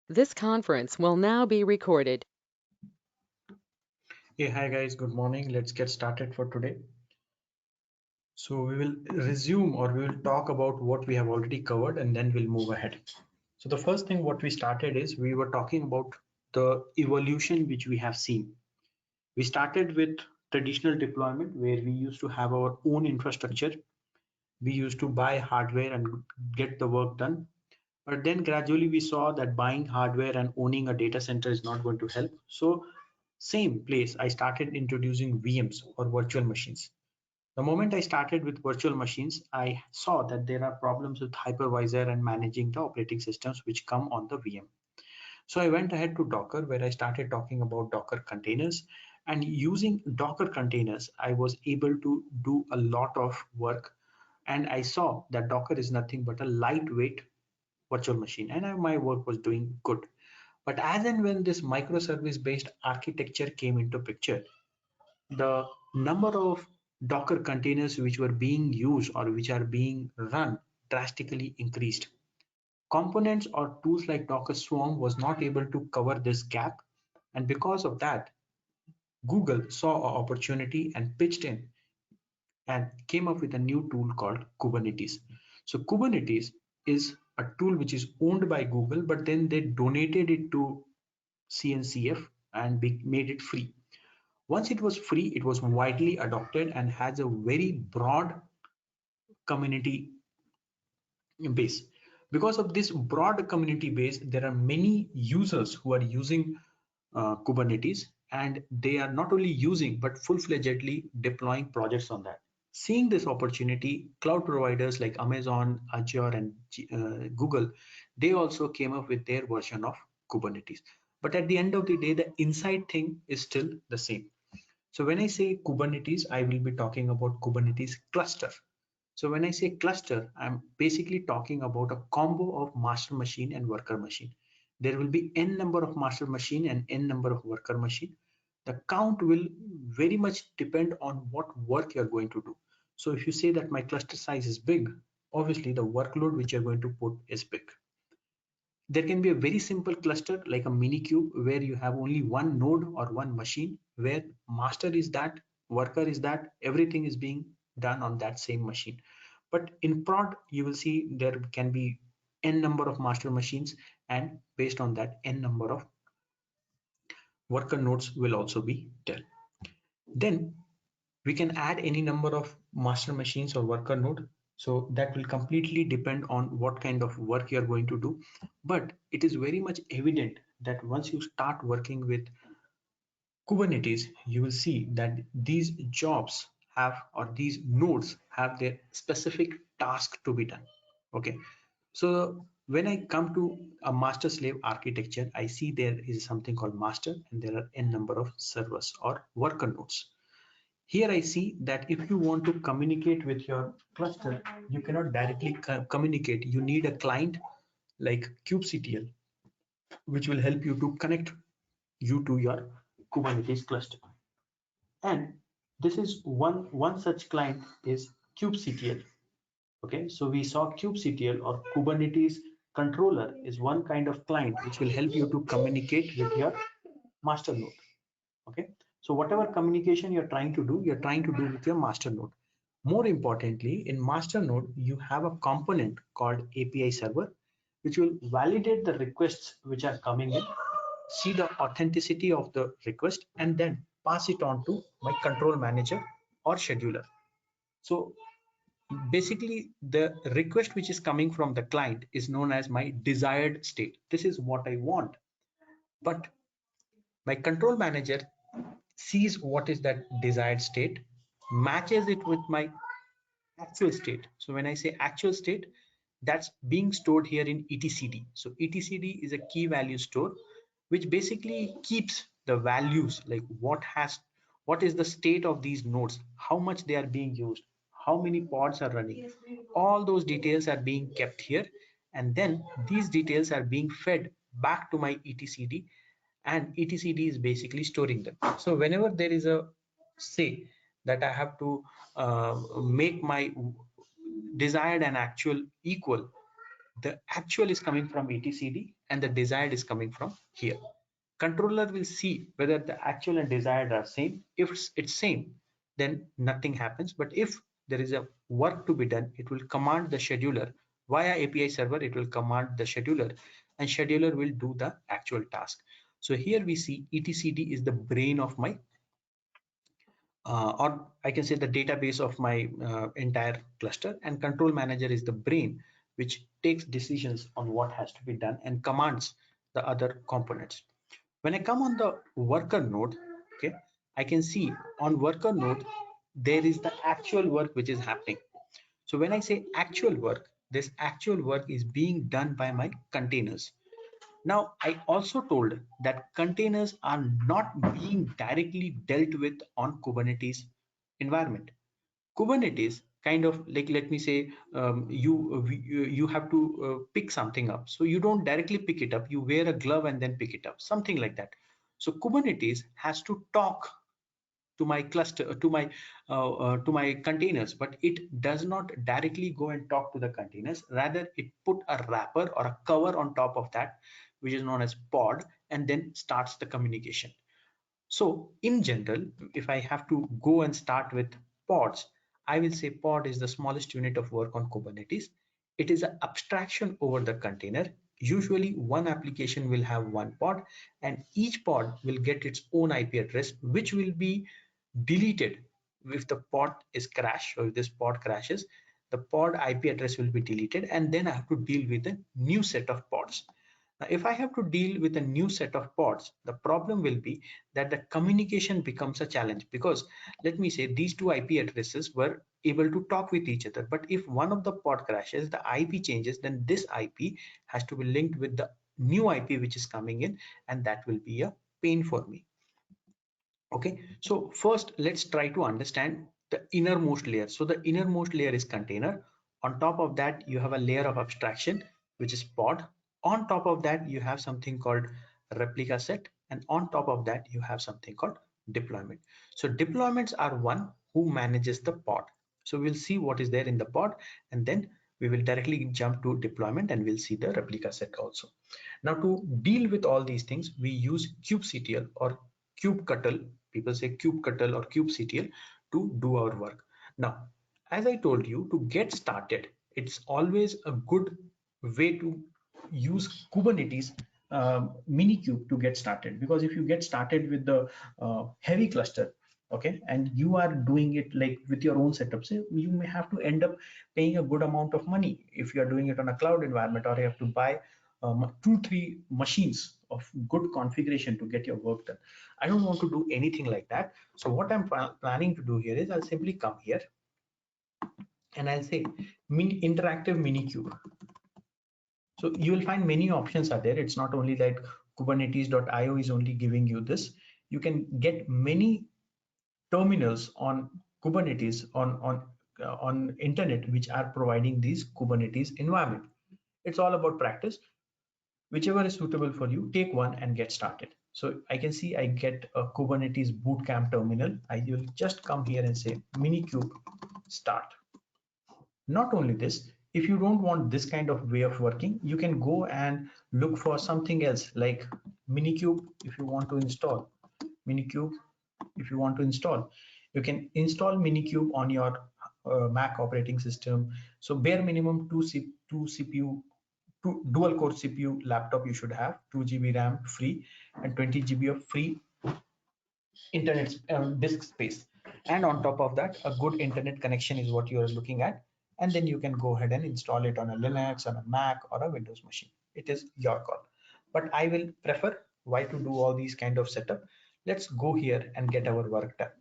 This conference will now be recorded. Hey, hi guys, good morning. Let's get started for today. So we will resume or we will talk about what we have already covered and then we'll move ahead. So the first thing what we started is we were talking about the evolution which we have seen. We started with traditional deployment where we used to have our own infrastructure. We used to buy hardware and get the work done. But then gradually we saw that buying hardware and owning a data center is not going to help. So same place, I started introducing VMs or virtual machines. The moment I started with virtual machines, I saw that there are problems with hypervisor and managing the operating systems which come on the VM. So I went ahead to Docker where I started talking about Docker containers, and using Docker containers, I was able to do a lot of work, and I saw that Docker is nothing but a lightweight virtual machine, and my work was doing good. But as and when this microservice based architecture came into picture, the number of Docker containers which were being used or which are being run drastically increased. Components or tools like Docker Swarm was not able to cover this gap, and because of that, Google saw an opportunity and pitched in and came up with a new tool called Kubernetes. So Kubernetes is a tool which is owned by Google, but then they donated it to CNCF and made it free. Once it was free, it was widely adopted and has a very broad community base. Because of this broad community base, there are many users who are using Kubernetes, and they are not only using but full-fledgedly deploying projects on that. Seeing this opportunity, cloud providers like Amazon, Azure, and Google, they also came up with their version of Kubernetes. But at the end of the day, the inside thing is still the same. So when I say Kubernetes, I will be talking about Kubernetes cluster. So when I say cluster, I'm basically talking about a combo of master machine and worker machine. There will be n number of master machine and n number of worker machine. The count will very much depend on what work you're going to do. So if you say that my cluster size is big, obviously the workload which you're going to put is big. There can be a very simple cluster like a MiniCube where you have only one node or one machine where master is that, worker is that, everything is being done on that same machine. But in prod, you will see there can be n number of master machines, and based on that, n number of worker nodes will also be there. Then we can add any number of master machines or worker node. So that will completely depend on what kind of work you're going to do. But it is very much evident that once you start working with Kubernetes, you will see that these jobs have, or these nodes have their specific task to be done. Okay. So when I come to a master slave architecture, I see there is something called master and there are n number of servers or worker nodes. Here I see that if you want to communicate with your cluster, you cannot directly communicate. You need a client like kubectl, which will help you to connect you to your Kubernetes cluster. And this is one such client is kubectl. Okay, so we saw kubectl or Kubernetes controller is one kind of client which will help you to communicate with your master node. Okay, so whatever communication you're trying to do, you're trying to do with your master node. More importantly, in master node, you have a component called API server, which will validate the requests which are coming in, see the authenticity of the request, and then pass it on to my control manager or scheduler. So basically, the request which is coming from the client is known as my desired state. This is what I want. But my control manager sees what is that desired state, matches it with my actual state. So when I say actual state, that's being stored here in etcd. So etcd is a key value store which basically keeps the values like what is the state of these nodes, how much they are being used, how many pods are running. All those details are being kept here, and then these details are being fed back to my etcd, and etcd is basically storing them. So whenever there is a say that I have to make my desired and actual equal, the actual is coming from etcd and the desired is coming from here. Controller will see whether the actual and desired are same. If it's same, then nothing happens. But if there is a work to be done, it will command the scheduler via API server. It will command the scheduler, and scheduler will do the actual task. So here we see etcd is the brain of my or I can say the database of my entire cluster, and control manager is the brain which takes decisions on what has to be done and commands the other components. When I come on the worker node, okay, I can see on worker node there is the actual work which is happening. So when I say actual work, this actual work is being done by my containers. Now, I also told that containers are not being directly dealt with on Kubernetes environment. Kubernetes kind of like, let me say, you have to pick something up. So you don't directly pick it up. You wear a glove and then pick it up, something like that. So Kubernetes has to talk to my cluster, to my containers, but it does not directly go and talk to the containers. Rather, it put a wrapper or a cover on top of that, which is known as pod, and then starts the communication. So in general, if I have to go and start with pods, I will say pod is the smallest unit of work on Kubernetes. It is an abstraction over the container. Usually one application will have one pod, and each pod will get its own IP address, which will be deleted if the pod is crashed, or if this pod crashes, the pod IP address will be deleted, and then I have to deal with a new set of pods. Now, if I have to deal with a new set of pods, the problem will be that the communication becomes a challenge, because let me say these two IP addresses were able to talk with each other. But if one of the pod crashes, the IP changes, then this IP has to be linked with the new IP which is coming in, and that will be a pain for me. Okay, so first let's try to understand the innermost layer. So the innermost layer is container. On top of that, you have a layer of abstraction, which is pod. On top of that, you have something called replica set. And on top of that, you have something called deployment. So deployments are one who manages the pod. So we'll see what is there in the pod, and then we will directly jump to deployment, and we'll see the replica set also. Now to deal with all these things, we use kubectl or kubectl. People say kubectl or kubectl to do our work. Now, as I told you, to get started, it's always a good way to use Kubernetes MiniCube to get started. Because if you get started with the heavy cluster, okay, and you are doing it like with your own setup, so you may have to end up paying a good amount of money if you are doing it on a cloud environment, or you have to buy 2-3 machines of good configuration to get your work done. I don't want to do anything like that. So what I'm planning to do here is I'll simply come here and I'll say interactive minicube. So you will find many options are there. It's not only that kubernetes.io is only giving you this. You can get many terminals on Kubernetes on internet which are providing these Kubernetes environment. It's all about practice. Whichever is suitable for you, take one and get started. So I can see I get a Kubernetes bootcamp terminal. I will just come here and say minikube start. Not only this, if you don't want this kind of way of working, you can go and look for something else like minikube. If you want to install minikube, if you want to install, you can install minikube on your Mac operating system. So bare minimum two CPU, dual core CPU laptop you should have, 2 GB RAM free and 20 GB of free internet disk space. And on top of that, a good internet connection is what you are looking at. And then you can go ahead and install it on a Linux, on a Mac, or a Windows machine. It is your call. But I will prefer why to do all these kind of setup. Let's go here and get our work done.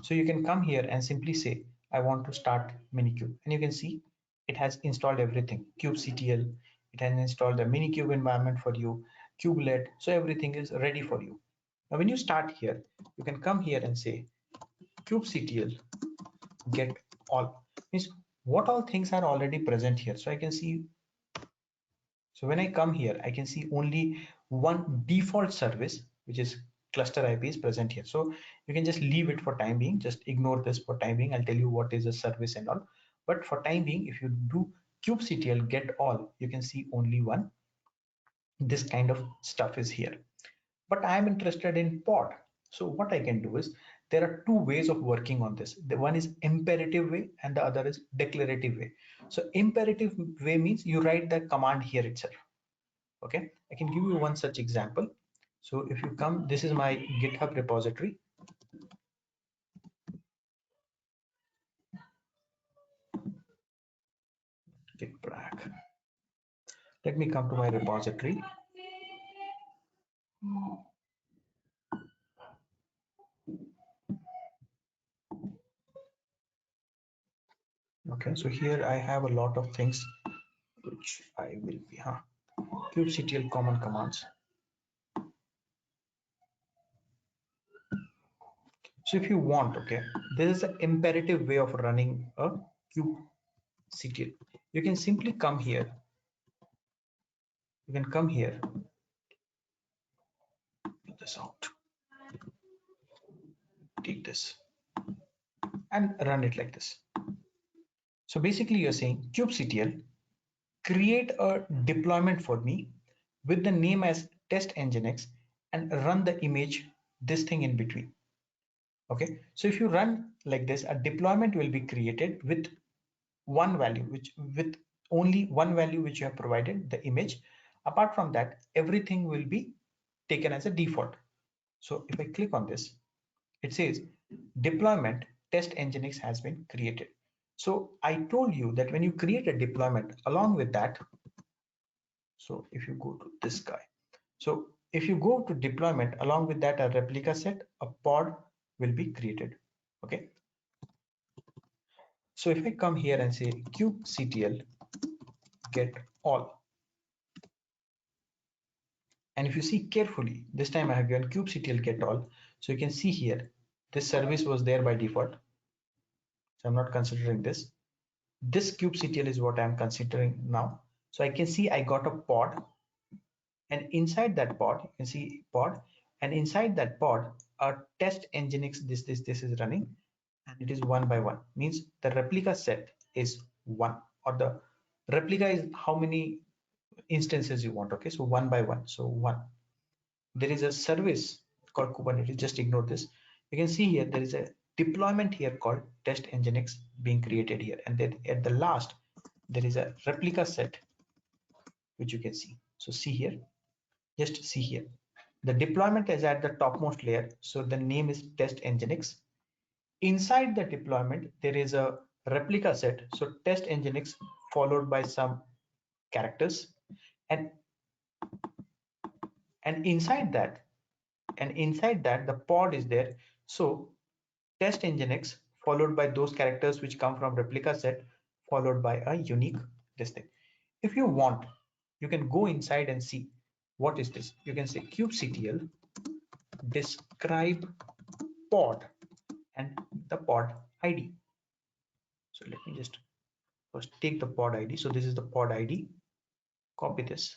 So you can come here and simply say, I want to start minikube. And you can see it has installed everything, kubectl. It has installed the minikube environment for you, kubelet. So everything is ready for you. Now, when you start here, you can come here and say kubectl get all. Means what all things are already present here. So I can see. So when I come here, I can see only one default service, which is cluster IP is present here. So you can just leave it for time being, just ignore this for time being. I'll tell you what is a service and all. But for time being, if you do kubectl get all, you can see only one. This kind of stuff is here, but I am interested in pod. So what I can do is, there are two ways of working on this. The one is imperative way and the other is declarative way. So imperative way means you write the command here itself. Okay, I can give you one such example. So if you come, this is my GitHub repository. Git brag. Let me come to my repository. Okay, so here I have a lot of things which I will be kubectl common commands. So if you want, okay, this is an imperative way of running a kubectl. You can simply come here. You can come here, put this out, take this, and run it like this. So basically, you're saying kubectl create a deployment for me with the name as test nginx and run the image, this thing in between. Okay, so if you run like this, a deployment will be created with one value, which with only one value which you have provided, the image. Apart from that, everything will be taken as a default. So if I click on this, it says deployment test nginx has been created. So I told you that when you create a deployment, along with that, so if you go to this guy, so if you go to deployment, along with that, a replica set, a pod will be created. Okay, so if I come here and say kubectl get all, and if you see carefully, this time I have given kubectl get all, so you can see here this service was there by default, so I'm not considering this. This kubectl is what I'm considering now. So I can see I got a pod, and inside that pod, you can see pod, and inside that pod, a test nginx this is running, and it is one by one. Means the replica set is one, or the replica is how many instances you want. Okay, so one by one, so one. There is a service called Kubernetes. Just ignore this. You can see here there is a deployment here called test nginx being created here, and then at the last there is a replica set which you can see. So see here, just see here, the deployment is at the topmost layer, so the name is test nginx. Inside the deployment there is a replica set, so test nginx followed by some characters, and and inside that the pod is there, so test nginx followed by those characters which come from replica set followed by a unique this thing. If you want, you can go inside and see what is this. You can say kubectl describe pod and the pod id. So let me just first take the pod id. So this is the pod id. Copy this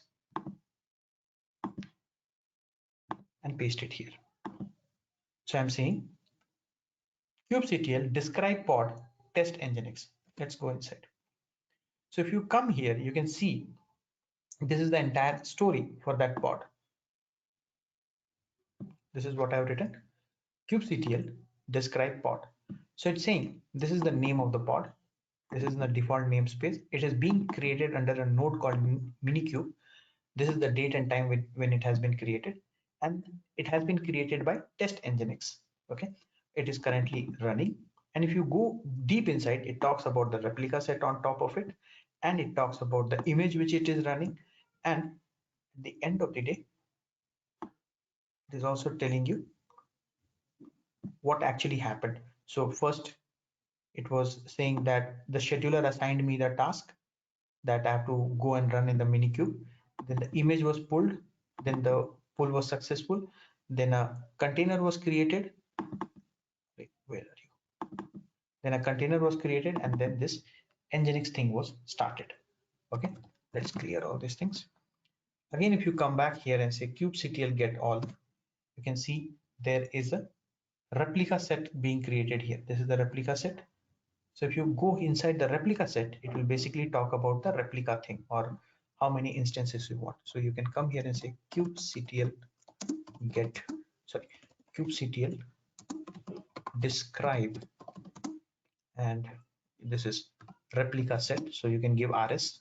and paste it here. So I'm saying kubectl describe pod test nginx. Let's go inside. So if you come here, you can see this is the entire story for that pod. This is what I have written: kubectl describe pod. So it's saying this is the name of the pod. This is the default namespace. It is being created under a node called MiniCube. This is the date and time when it has been created, and it has been created by test nginx. Okay, it is currently running, and if you go deep inside, it talks about the replica set on top of it, and it talks about the image which it is running, and at the end of the day, it is also telling you what actually happened. So first, it was saying that the scheduler assigned me the task that I have to go and run in the MiniCube. Then the image was pulled. Then the pull was successful. Then a container was created. Wait, where are you? Then a container was created, and then this nginx thing was started. Okay, let's clear all these things. Again, if you come back here and say kubectl get all, you can see there is a replica set being created here. This is the replica set. So if you go inside the replica set, it will basically talk about the replica thing or how many instances you want. So you can come here and say kubectl get, sorry, kubectl describe, and this is replica set. So you can give rs,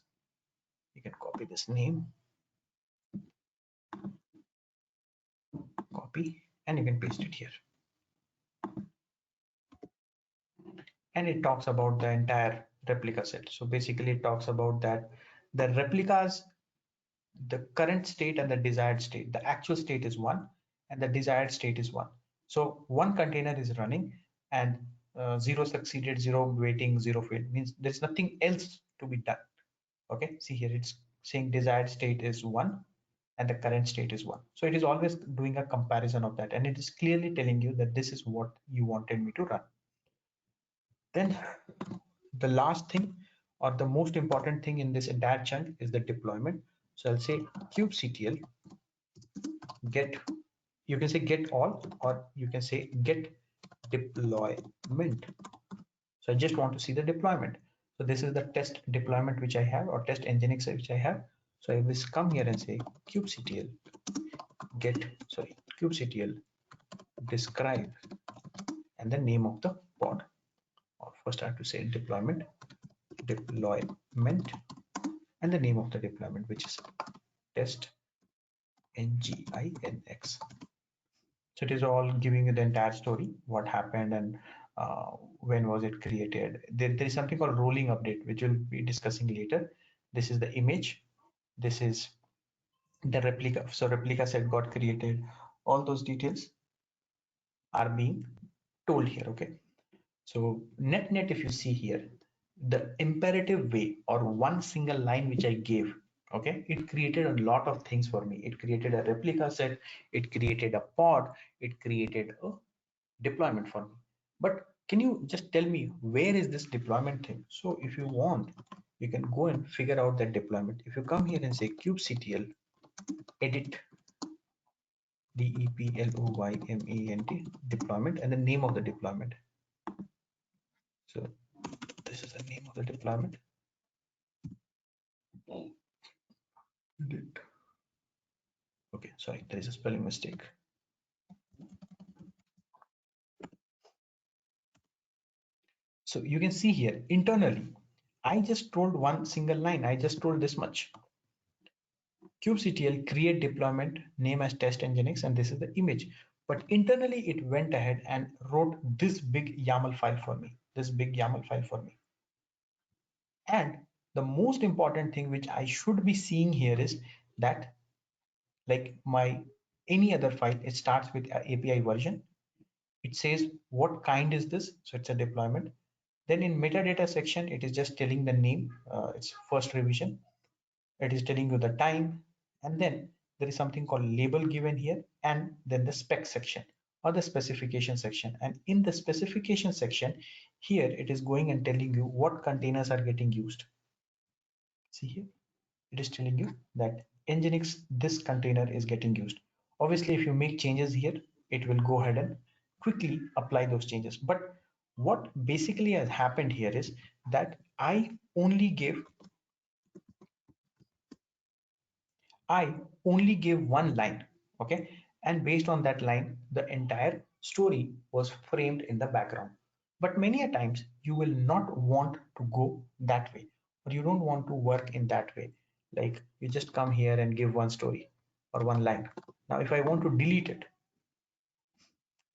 you can copy this name, copy, and you can paste it here. And it talks about the entire replica set. So basically it talks about that the replicas, the current state and the desired state, the actual state is one and the desired state is one. So one container is running and zero succeeded, zero waiting, zero failed, means there's nothing else to be done. Okay, see here it's saying desired state is one and the current state is one. So it is always doing a comparison of that, and it is clearly telling you that this is what you wanted me to run. Then the last thing or the most important thing in this entire chunk is the deployment. So I'll say kubectl get, you can say get all, or you can say get deployment. So I just want to see the deployment. So this is the test deployment which I have, or test nginx which I have. So I will come here and say kubectl get, sorry, kubectl describe and the name of the pod. Or first I have to say deployment and the name of the deployment, which is test nginx. So it is all giving you the entire story, what happened and when was it created. There is something called rolling update, which we'll be discussing later. This is the image. This is the replica. So replica set got created. All those details are being told here. Okay. So net, if you see here, the imperative way or one single line which I gave, okay, it created a lot of things for me. It created a replica set, it created a pod, it created a deployment for me. But can you just tell me where is this deployment thing? So if you want, you can go and figure out that deployment. If you come here and say kubectl edit deployment deployment and the name of the deployment. So this is the name of the deployment. Okay, sorry, there is a spelling mistake. So you can see here internally, I just told one single line. I just told this much. kubectl create deployment name as test nginx, and this is the image. But internally, it went ahead and wrote this big YAML file for me. This big YAML file for me. And the most important thing which I should be seeing here is that, like my any other file, it starts with API version. It says what kind is this, so it's a deployment. Then in metadata section, it is just telling the name, it's first revision. It is telling you the time, and then there is something called label given here, and then the spec section or the specification section. And in the specification section here, it is going and telling you what containers are getting used. See here, it is telling you that nginx this container is getting used. Obviously, if you make changes here, it will go ahead and quickly apply those changes. But what basically has happened here is that I only gave one line, okay, and based on that line the entire story was framed in the background. But many a times you will not want to go that way, or you don't want to work in that way. Like you just come here and give one story or one line. Now if I want to delete it,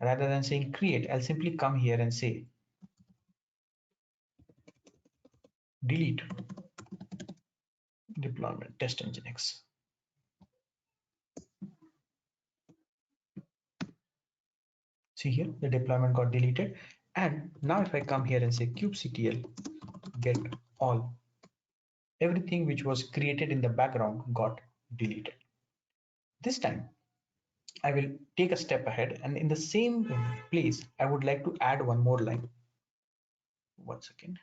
rather than saying create, I'll simply come here and say delete deployment test nginx. See here, the deployment got deleted. And now if I come here and say kubectl get all, everything which was created in the background got deleted. This time I will take a step ahead, and in the same place I would like to add one more line. One second.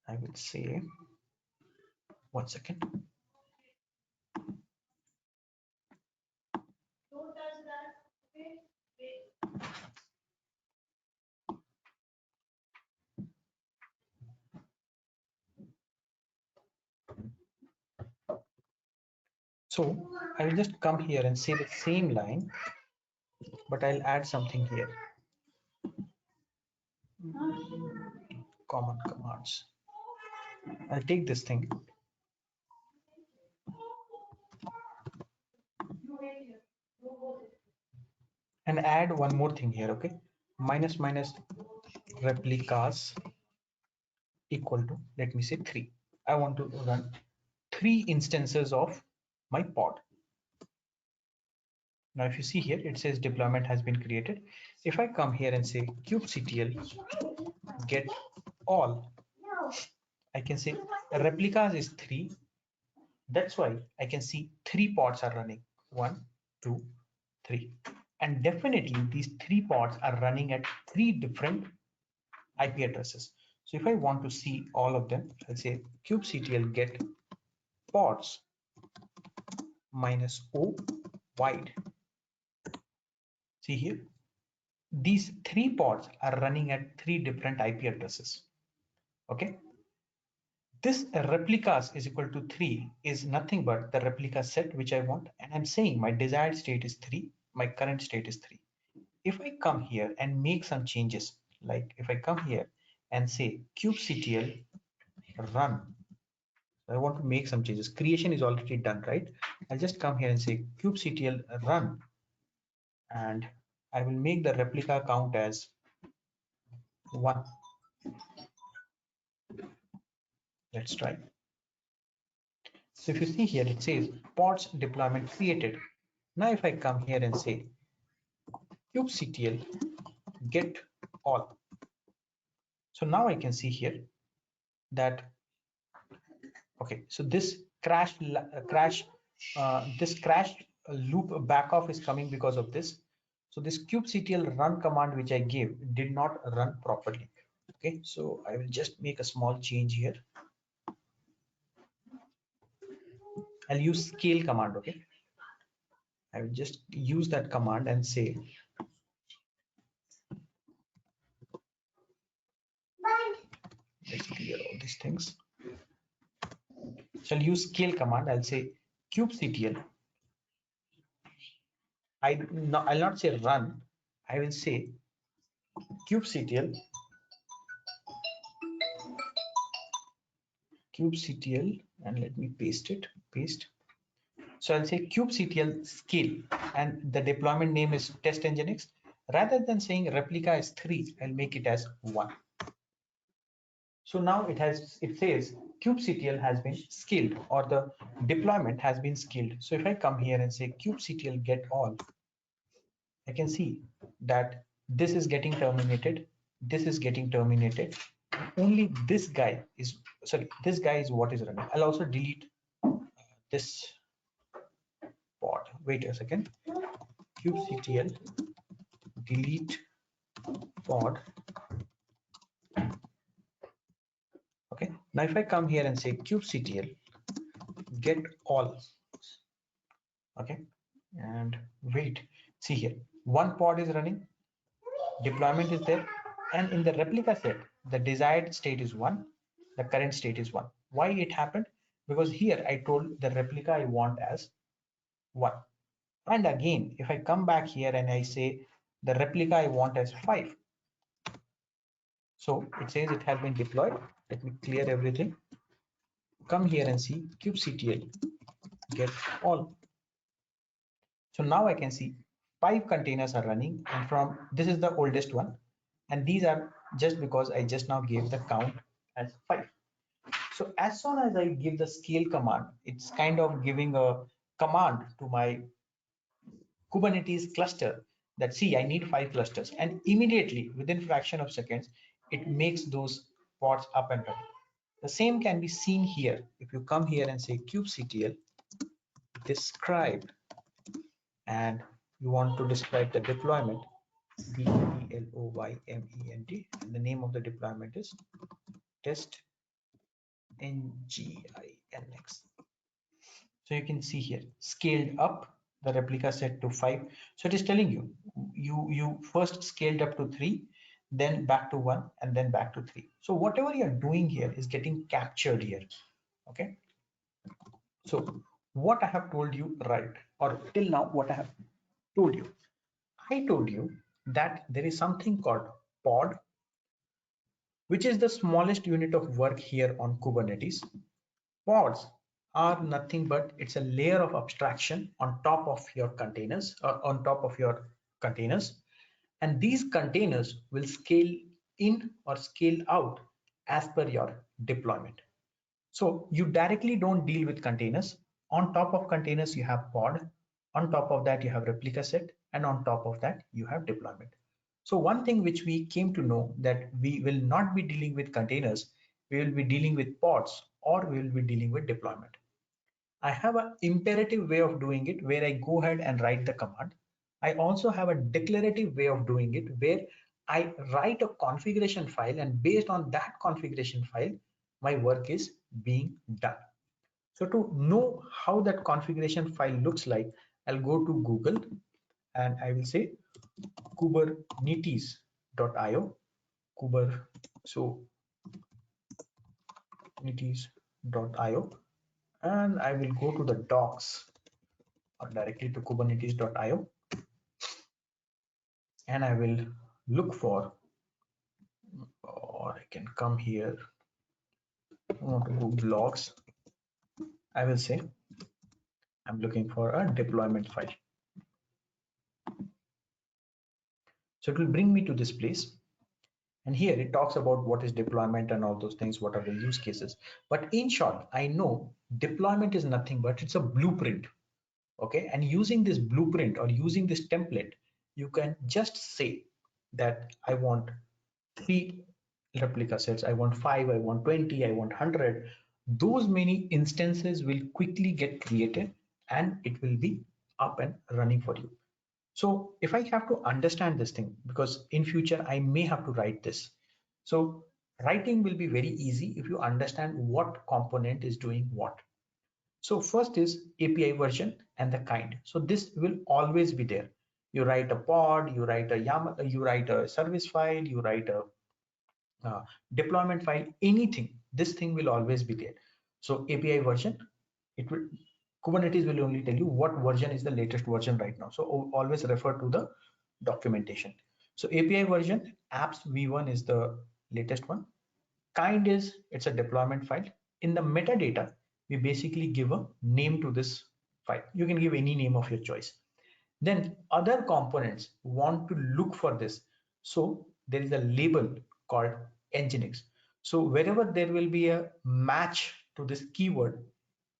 I will say, one second. So I will just come here and say the same line, but I'll add something here. Common commands. I'll take this thing and add one more thing here. Okay, minus minus replicas equal to, let me say 3. I want to run 3 instances of my pod. Now if you see here, it says deployment has been created. If I come here and say kubectl get all, I can say replicas is 3. That's why I can see 3 pods are running. 1, 2, 3. And definitely these 3 pods are running at 3 different IP addresses. So if I want to see all of them, I'll say kubectl get pods minus o wide. See here, these 3 pods are running at 3 different IP addresses. Okay, this replicas is equal to 3 is nothing but the replica set which I want, and I'm saying my desired state is 3, my current state is 3. If I come here and make some changes, like if I come here and say kubectl run, I want to make some changes. Creation is already done, right? I'll just come here and say kubectl run, and I will make the replica count as 1. Let's try. So if you see here, it says pods deployment created. Now if I come here and say kubectl get all, so now I can see here that, okay, so this crash loop back off is coming because of this. So this kubectl run command which I gave did not run properly. Okay, so I will just make a small change here. I'll use scale command. Okay, I will just use that command and say let's clear all these things. So I'll use scale command. I'll say kubectl. I'll not say run. I will say kubectl and let me paste it. So I'll say kubectl scale, and the deployment name is test nginx. Rather than saying replica is 3, I'll make it as 1. So now it says kubectl has been scaled, or the deployment has been scaled. So if I come here and say kubectl get all, I can see that this is getting terminated, this is getting terminated. Only this guy is what is running. I'll also delete this pod. Wait a second. Kubectl delete pod. Okay, now if I come here and say kubectl get all, okay, and wait, see here, 1 pod is running, deployment is there, and in the replica set the desired state is 1, the current state is 1. Why it happened? Because here I told the replica I want as 1, and again if I come back here and I say the replica I want as 5, so it says it has been deployed. Let me clear everything. Come here and see kubectl get all. So now I can see 5 containers are running, and from this is the oldest one, and these are just because I just now gave the count as 5. So as soon as I give the scale command, it's kind of giving a command to my Kubernetes cluster that, see, I need 5 clusters, and immediately within fraction of seconds it makes those pods up and running. The same can be seen here. If you come here and say kubectl describe, and you want to describe the deployment, deployment, and the name of the deployment is test nginx. So you can see here scaled up the replica set to 5. So it is telling you you first scaled up to 3, then back to 1, and then back to 3. So whatever you're doing here is getting captured here. Okay, so what I have told you right, or till now what I have told you. I told you that there is something called pod, which is the smallest unit of work here on Kubernetes. Pods are nothing but it's a layer of abstraction on top of your containers, or on top of your containers. And these containers will scale in or scale out as per your deployment. So you directly don't deal with containers. On top of containers, you have pod. On top of that, you have replica set. And on top of that, you have deployment. So one thing which we came to know that we will not be dealing with containers, we will be dealing with pods, or we will be dealing with deployment. I have an imperative way of doing it where I go ahead and write the command. I also have a declarative way of doing it where I write a configuration file, and based on that configuration file, my work is being done. So to know how that configuration file looks like, I'll go to Google and I will say kubernetes.io, so kubernetes.io, and I will go to the docs or directly to kubernetes.io, and I will look for, or I can come here, I want to go blogs. I will say I'm looking for a deployment file. So it will bring me to this place. And here it talks about what is deployment and all those things, what are the use cases. But in short, I know deployment is nothing but it's a blueprint. Okay. And using this blueprint or using this template, you can just say that I want 3 replica sets, I want 5, I want 20, I want 100. Those many instances will quickly get created and it will be up and running for you. So if I have to understand this thing, because in future I may have to write this, so writing will be very easy if you understand what component is doing what. So first is API version and the kind. So this will always be there. You write a pod, you write a YAML, you write a service file, you write a deployment file, anything, this thing will always be there. So API version, it will, Kubernetes will only tell you what version is the latest version right now. So always refer to the documentation. So API version, apps v1 is the latest one. Kind is, it's a deployment file. In the metadata, we basically give a name to this file. You can give any name of your choice. Then other components want to look for this. So there is a label called nginx. So wherever there will be a match to this keyword,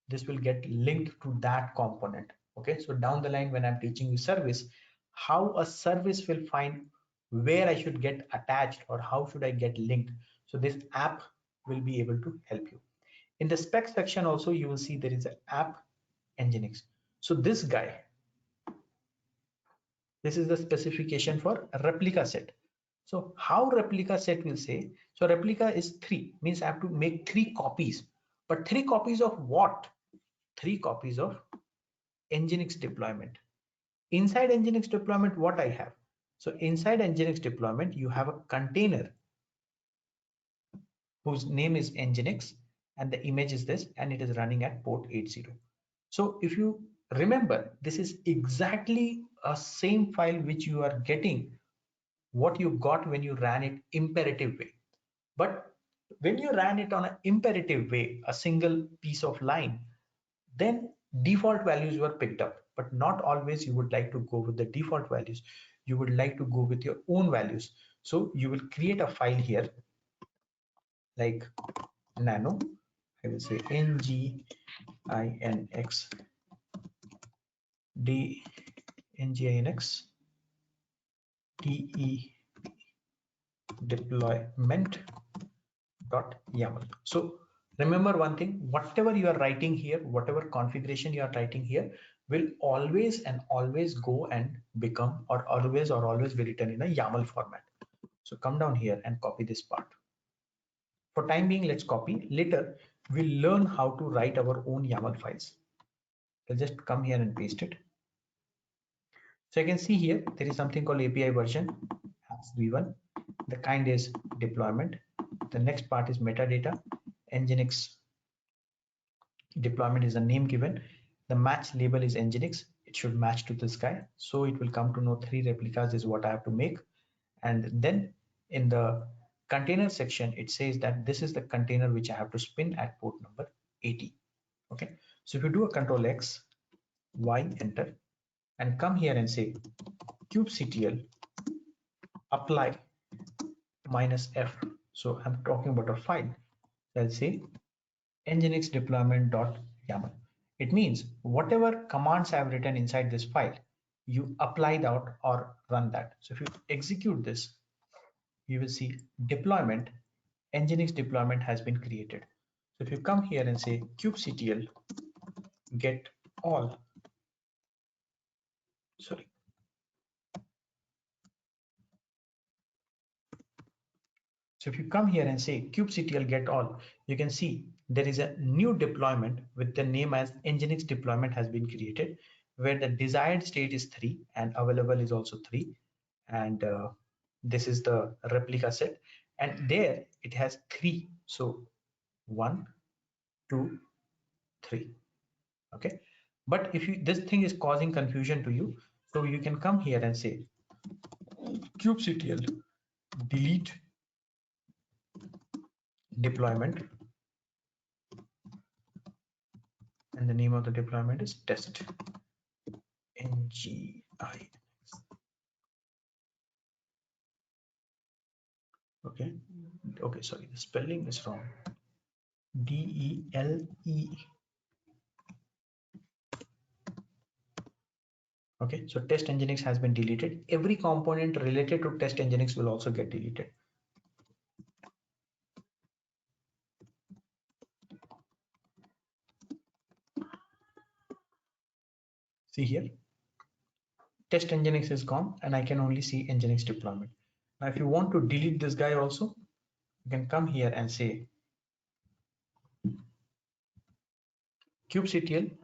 this will get linked to that component. Okay, so down the line when I'm teaching you service, how a service will find where I should get attached or how should I get linked. So this app will be able to help you. In the spec section also you will see there is an app nginx. So this guy, this is the specification for replica set. So how replica set will say, so replica is 3, means I have to make 3 copies, but 3 copies of what? 3 copies of nginx deployment. Inside nginx deployment, what I have? So inside nginx deployment, you have a container whose name is nginx and the image is this, and it is running at port 80. So if you remember, this is exactly a same file which you are getting what you got when you ran it imperative way. But when you ran it on an imperative way, a single piece of line, then default values were picked up, but not always you would like to go with the default values. You would like to go with your own values. So you will create a file here like nano, I will say nginx nginx de deployment.yaml. So remember one thing, whatever you are writing here, whatever configuration you are writing here will always and always go and become or always be written in a YAML format. So come down here and copy this part. For time being, let's copy. Later, we'll learn how to write our own YAML files. So just come here and paste it. So you can see here, there is something called API version, apps v1. The kind is deployment. The next part is metadata. Nginx deployment is a name given. The match label is nginx. It should match to this guy. So it will come to know 3 replicas is what I have to make. And then in the container section, it says that this is the container which I have to spin at port number 80. Okay. So if you do a control X, Y, enter, and come here and say kubectl apply -f. So I'm talking about a file. I'll say nginx deployment.yaml. It means whatever commands I've written inside this file, you apply that or run that. So if you execute this, you will see deployment, nginx deployment has been created. So if you come here and say kubectl get all, sorry, so if you come here and say kubectl get all, you can see there is a new deployment with the name as nginx deployment has been created, where the desired state is 3 and available is also 3. And this is the replica set. And there it has 3. So 1, 2, 3. Okay. But if you, this thing is causing confusion to you, so you can come here and say kubectl delete deployment, and the name of the deployment is test nginx. Okay. Okay, sorry, the spelling is wrong. DELE. Okay, so test nginx has been deleted. Every component related to test nginx will also get deleted. See here, test nginx is gone and I can only see nginx deployment. Now, if you want to delete this guy also, you can come here and say kubectl,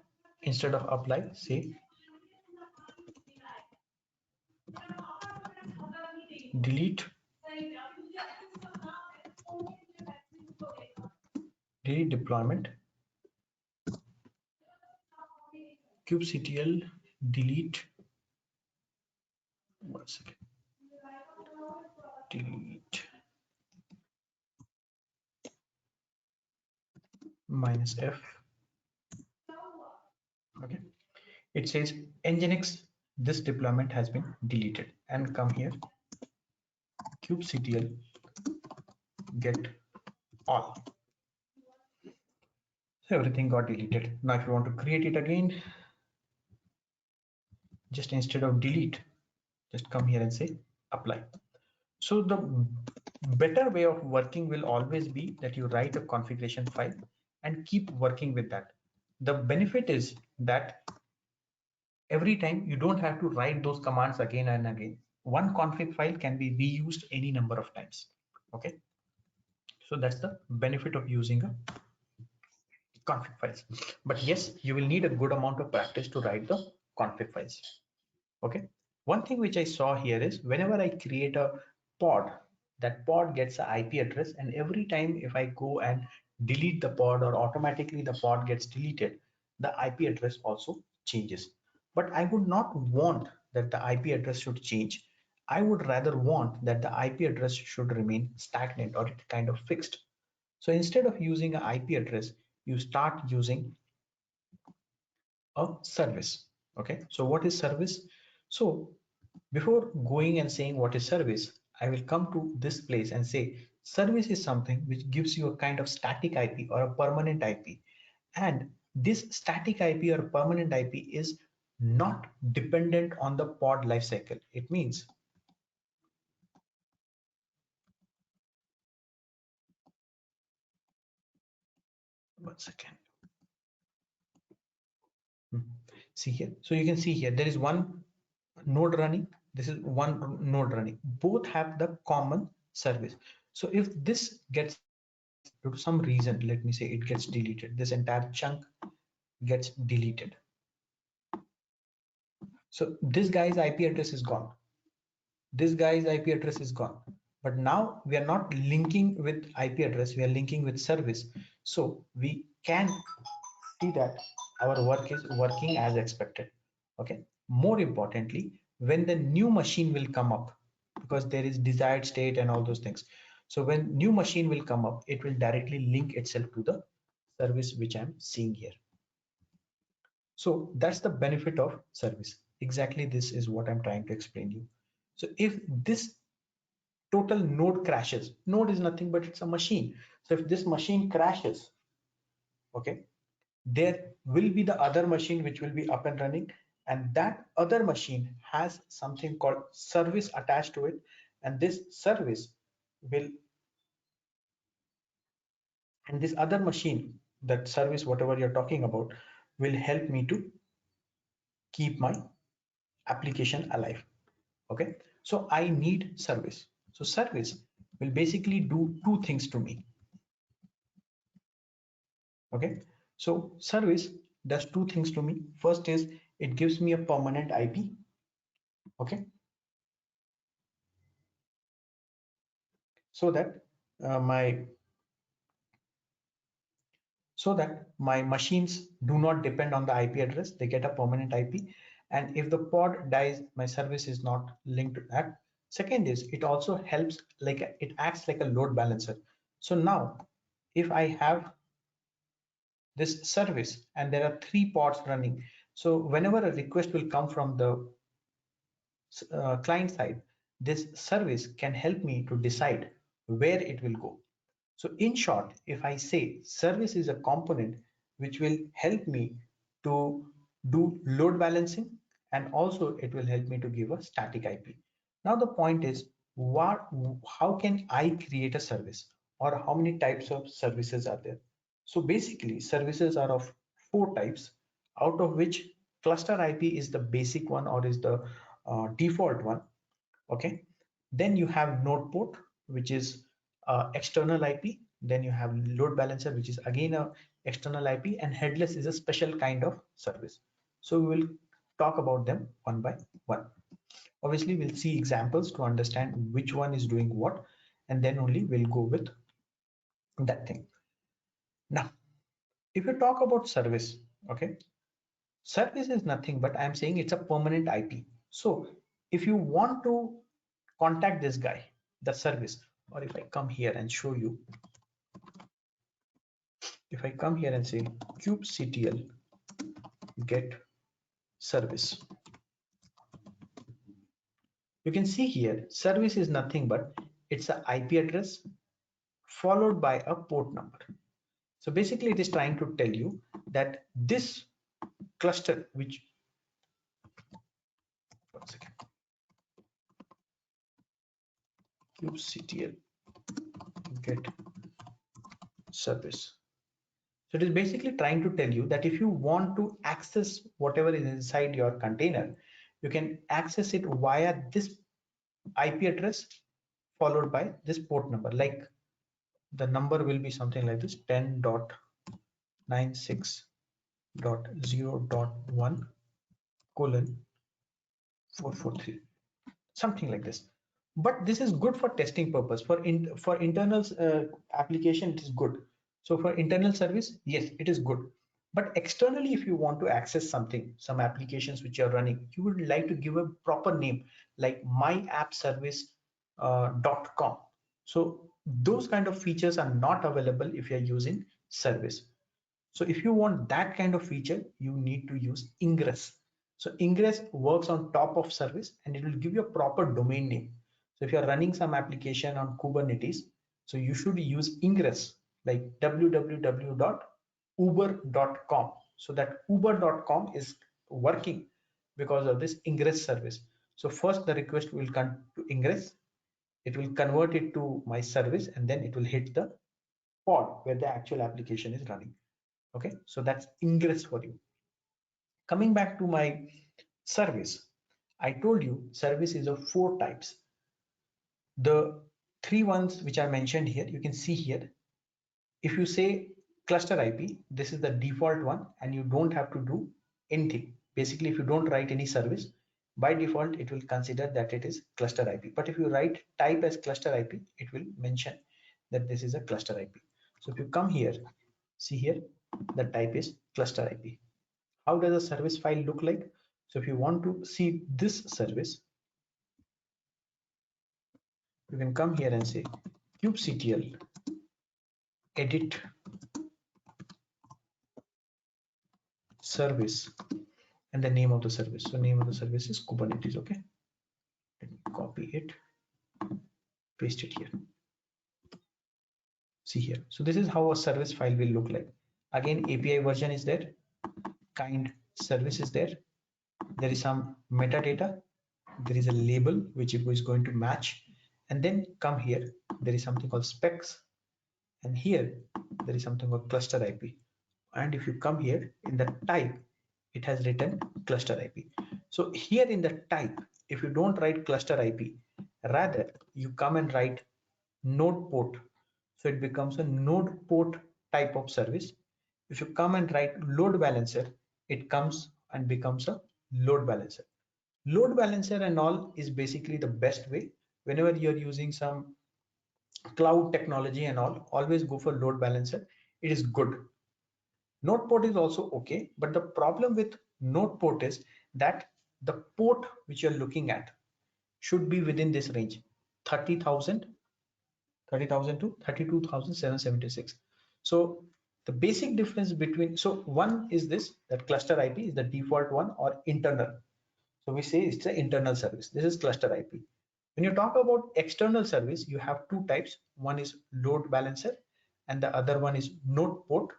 instead of apply, say delete deployment, kubectl delete, one second, delete -f. Okay, it says nginx, this deployment has been deleted, and come here kubectl get all. So everything got deleted. Now if you want to create it again, just instead of delete, just come here and say apply. So the better way of working will always be that you write a configuration file and keep working with that. The benefit is that every time you don't have to write those commands again and again. One config file can be reused any number of times. Okay, so that's the benefit of using a config files. But yes, you will need a good amount of practice to write the config files. Okay, one thing which I saw here is whenever I create a pod, that pod gets an IP address, and every time if I go and delete the pod, or automatically the pod gets deleted, the IP address also changes. But I would not want that the IP address should change. I would rather want that the IP address should remain stagnant, or it kind of fixed. So instead of using an IP address, you start using a service. Okay, so what is service? So before going and saying what is service, I will come to this place and say service is something which gives you a kind of static IP or a permanent IP. And this static IP or permanent IP is not dependent on the pod lifecycle. It means, one second. See here. So you can see here, there is one node running. This is one node running. Both have the common service. So if this gets, due to some reason, let me say it gets deleted, this entire chunk gets deleted. So this guy's IP address is gone. This guy's IP address is gone. But now we are not linking with IP address, we are linking with service. So we can see that our work is working as expected. Okay. More importantly, when the new machine will come up, because there is desired state and all those things. So when new machine will come up, it will directly link itself to the service which I'm seeing here. So that's the benefit of service. Exactly this is what I'm trying to explain you. So if this total node crashes, node is nothing but it's a machine. So if this machine crashes, okay, there will be the other machine which will be up and running, and that other machine has something called service attached to it, and this service will, and this other machine, that service whatever you're talking about, will help me to keep my application alive. Okay, so I need service. So service will basically do two things to me. Okay, so service does two things to me. First is it gives me a permanent IP. Okay, so that my machines do not depend on the IP address, they get a permanent IP. And if the pod dies, my service is not linked to that. Second is it also helps, like it acts like a load balancer. So now if I have this service and there are three pods running, so whenever a request will come from the client side, this service can help me to decide where it will go. So in short, if I say service is a component which will help me to do load balancing, and also it will help me to give a static IP. Now the point is, how can I create a service, or how many types of services are there? So basically services are of four types, out of which cluster IP is the basic one, or is the default one. Okay, then you have node port, which is external IP. Then you have load balancer, which is again a external IP, and headless is a special kind of service. So we will talk about them one by one. Obviously we'll see examples to understand which one is doing what, and then only we'll go with that thing. Now if you talk about service, okay, service is nothing but I'm saying it's a permanent IP. So if you want to contact this guy, the service, or if I come here and show you, if I come here and say kubectl get service, you can see here service is nothing but it's an IP address followed by a port number. So basically it is trying to tell you that this cluster, which, one second, kubectl get service. So it is basically trying to tell you that if you want to access whatever is inside your container, you can access it via this IP address followed by this port number. Like the number will be something like this: 10.96.0.1:443, something like this. But this is good for testing purpose. For internal application, it is good. So for internal service, yes, it is good. But externally, if you want to access something, some applications which are running, you would like to give a proper name, like myappservice.com. So those kind of features are not available if you're using service. So if you want that kind of feature, you need to use Ingress. So Ingress works on top of service and it will give you a proper domain name. So if you're running some application on Kubernetes, so you should use Ingress, like www.uber.com. So that uber.com is working because of this Ingress service. So first the request will come to Ingress, it will convert it to my service, and then it will hit the pod where the actual application is running. Okay, so that's Ingress for you. Coming back to my service, I told you service is of four types. The three ones which I mentioned here, you can see here. If you say cluster IP, this is the default one, and you don't have to do anything. Basically, if you don't write any service, by default it will consider that it is cluster IP. But if you write type as cluster IP, it will mention that this is a cluster IP. So if you come here, see here, the type is cluster IP. How does a service file look like? So if you want to see this service, you can come here and say kubectl edit service and the name of the service. So name of the service is Kubernetes. Okay, let me copy it, paste it here. See here. So this is how a service file will look like. Again, API version is there, kind service is there, there is some metadata, there is a label which it is going to match, and then come here, there is something called specs, and here there is something called cluster IP. And if you come here in the type, it has written cluster IP. So here in the type, if you don't write cluster IP, rather you come and write node port. So it becomes a node port type of service. If you come and write load balancer, it comes and becomes a load balancer. Load balancer and all is basically the best way. Whenever you're using some cloud technology and all, always go for load balancer. It is good. Node port is also okay, but the problem with node port is that the port which you're looking at should be within this range, 30,000 to 32,776. So the basic difference between, so one is this, that cluster IP is the default one or internal. So we say it's an internal service. This is cluster IP. When you talk about external service, you have two types. One is load balancer and the other one is node port.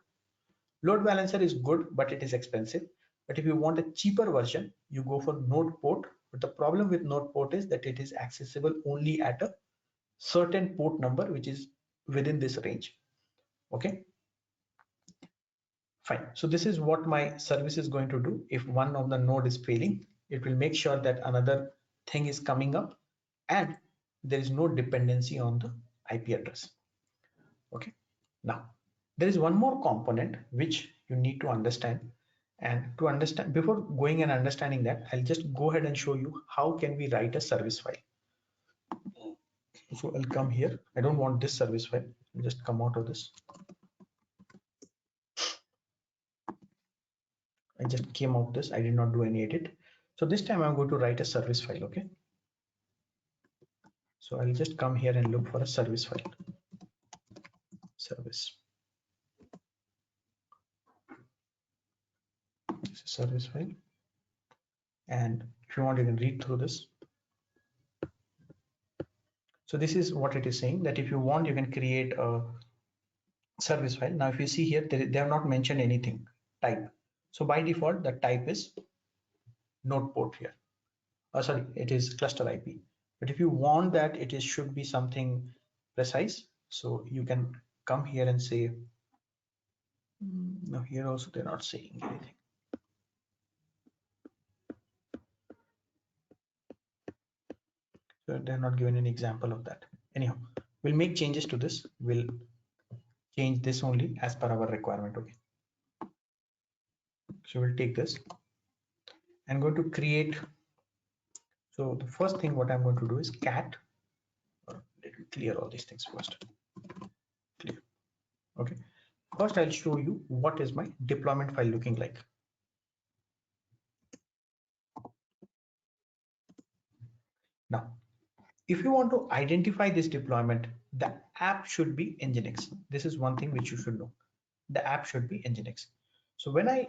Load balancer is good, but it is expensive. But if you want a cheaper version, you go for node port. But the problem with node port is that it is accessible only at a certain port number, which is within this range. Okay, fine. So this is what my service is going to do. If one of the node is failing, it will make sure that another thing is coming up and there is no dependency on the IP address. Okay, now there is one more component which you need to understand, and to understand, before going and understanding that, I'll just go ahead and show you how can we write a service file. So I'll come here. I don't want this service file. I'll just come out of this. I just came out this. I did not do any edit. So this time I'm going to write a service file. Okay. So I'll just come here and look for a service file. Service. This is service file. And if you want, you can read through this. So this is what it is saying, that if you want, you can create a service file. Now, if you see here, they have not mentioned anything type. So by default, the type is node port here. Oh, sorry, it is cluster IP. But if you want that it is should be something precise, so you can come here and say, no, here also they're not saying anything. So they're not given an example of that. Anyhow, we'll make changes to this. We'll change this only as per our requirement. Okay. So we'll take this. I'm going to create. So the first thing what I'm going to do is cat. Let me clear all these things first. Clear. Okay. First, I'll show you what is my deployment file looking like. Now, if you want to identify this deployment, the app should be nginx. This is one thing which you should know. The app should be nginx. So when I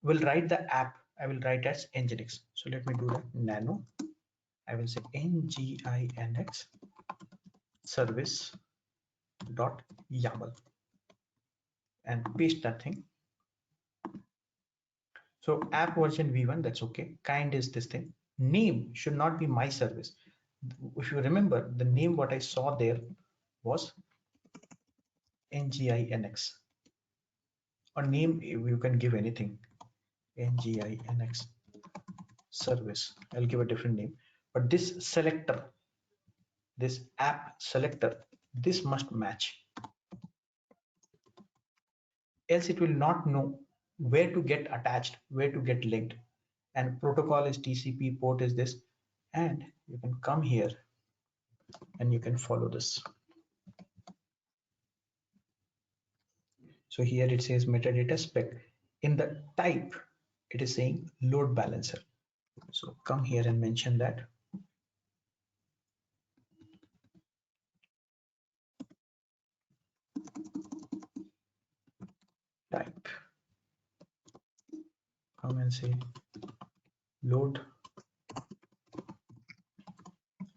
will write the app, I will write as nginx. So let me do that. Nano. I will say nginx service dot YAML and paste that thing. So app version v1, that's okay. Kind is this thing. Name should not be my service. If you remember, the name what I saw there was nginx. Or name you can give anything. nginx service. I'll give a different name. But this selector, this app selector, this must match. Else it will not know where to get attached, where to get linked. And protocol is TCP, port is this. And you can come here and you can follow this. So here it says metadata spec. In the type, it is saying load balancer. So come here and mention that. Type, come and say load.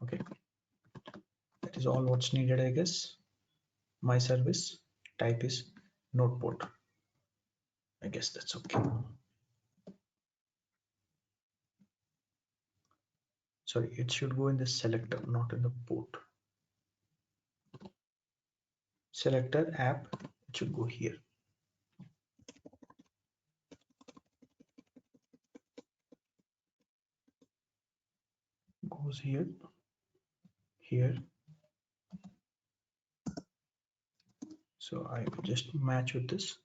Okay, that is all what's needed, I guess. My service type is node port. I guess that's okay. Sorry, it should go in the selector, not in the port. Selector app, it should go here. Goes here, here. So I will just match with this.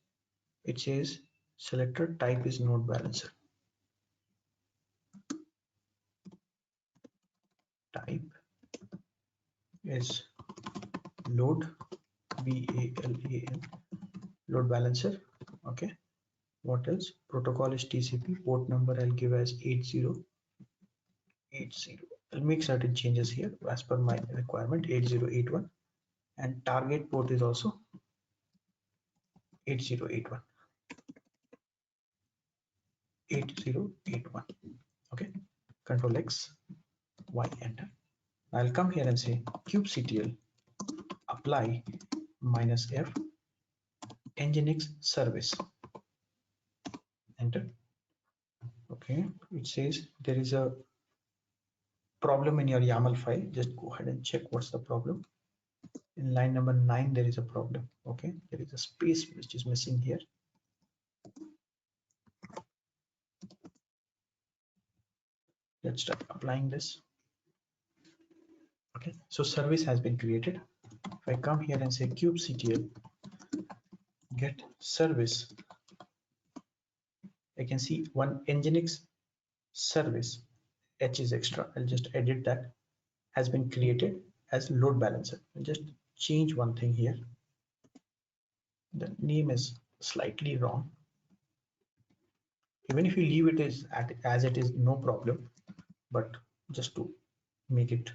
It says selector type is node balancer. Type is load, BALAN, load balancer. Okay. What else? Protocol is TCP. Port number I'll give as 8080. I'll make certain changes here as per my requirement, 8081. And target port is also 8081. 8081. Okay. Control X, Y, enter. I'll come here and say kubectl apply -f nginx service. Enter. Okay. It says there is a problem in your YAML file. Just go ahead and check what's the problem. In line number 9 there is a problem. Okay, there is a space which is missing here. Let's start applying this. Okay, so service has been created. If I come here and say kubectl get service, I can see one nginx service, h is extra. I'll just edit that, has been created as load balancer. I'll just change one thing here. The name is slightly wrong. Even if you leave it as it is, no problem, but just to make it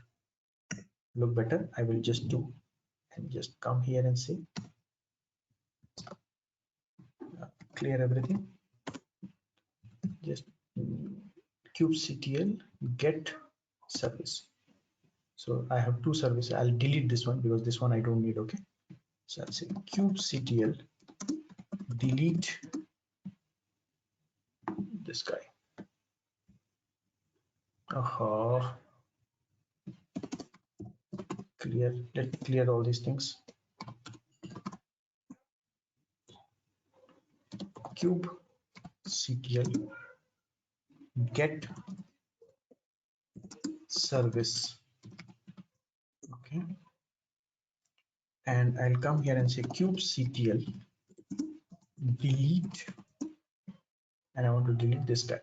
look better, I will just do and just come here and say clear everything. Just kubectl get service. So I have two services. I'll delete this one because this one I don't need. Okay, so I'll say kubectl delete this guy. Clear. Let me clear all these things. Kubectl get service. Okay, and I'll come here and say kubectl delete, and I want to delete this guy.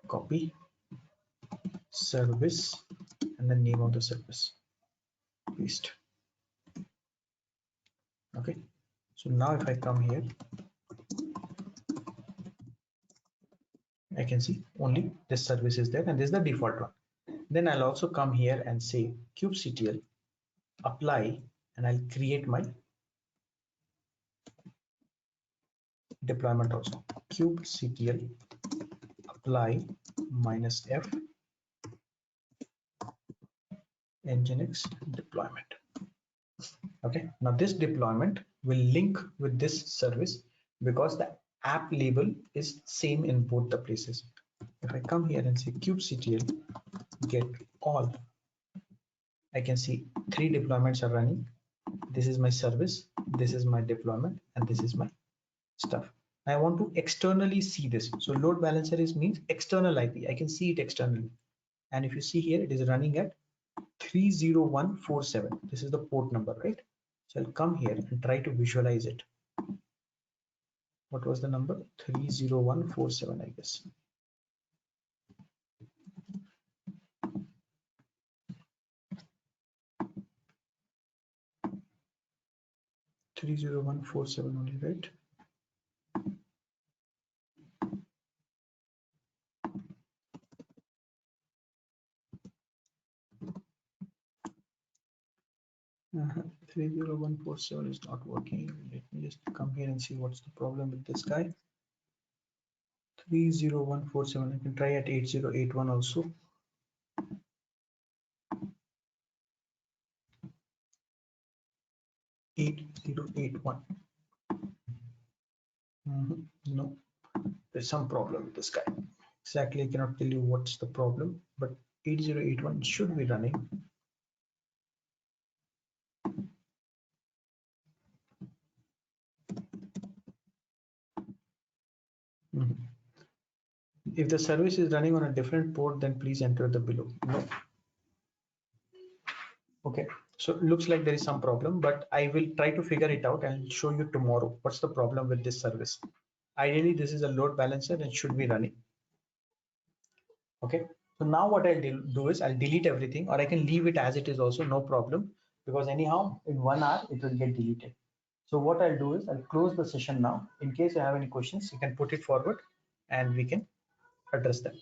Copy service and the name of the service, paste. Okay, so now if I come here, I can see only this service is there and this is the default one. Then I'll also come here and say kubectl apply, and I'll create my deployment also. Kubectl apply -f nginx deployment. Okay, now this deployment will link with this service because the app label is same in both the places. If I come here and say kubectl get all, I can see three deployments are running. This is my service, this is my deployment, and this is my stuff. I want to externally see this. So load balancer means external IP. I can see it externally. And if you see here, it is running at 30147. This is the port number, right? So I'll come here and try to visualize it. What was the number? 30147, I guess. Three 30147 only, right? 30147 is not working. Let me just come here and see what's the problem with this guy. 30147. I can try at 8081 also. 8081. No, there's some problem with this guy. Exactly, I cannot tell you what's the problem, but 8081 should be running. If the service is running on a different port, then please enter the below. No. Okay, so it looks like there is some problem, but I will try to figure it out and show you tomorrow what's the problem with this service. Ideally, this is a load balancer and should be running. Okay, so now what I'll do is I'll delete everything, or I can leave it as it is also, no problem, because anyhow in 1 hour it will get deleted. So what I'll do is I'll close the session now. In case you have any questions, you can put it forward and we can address them.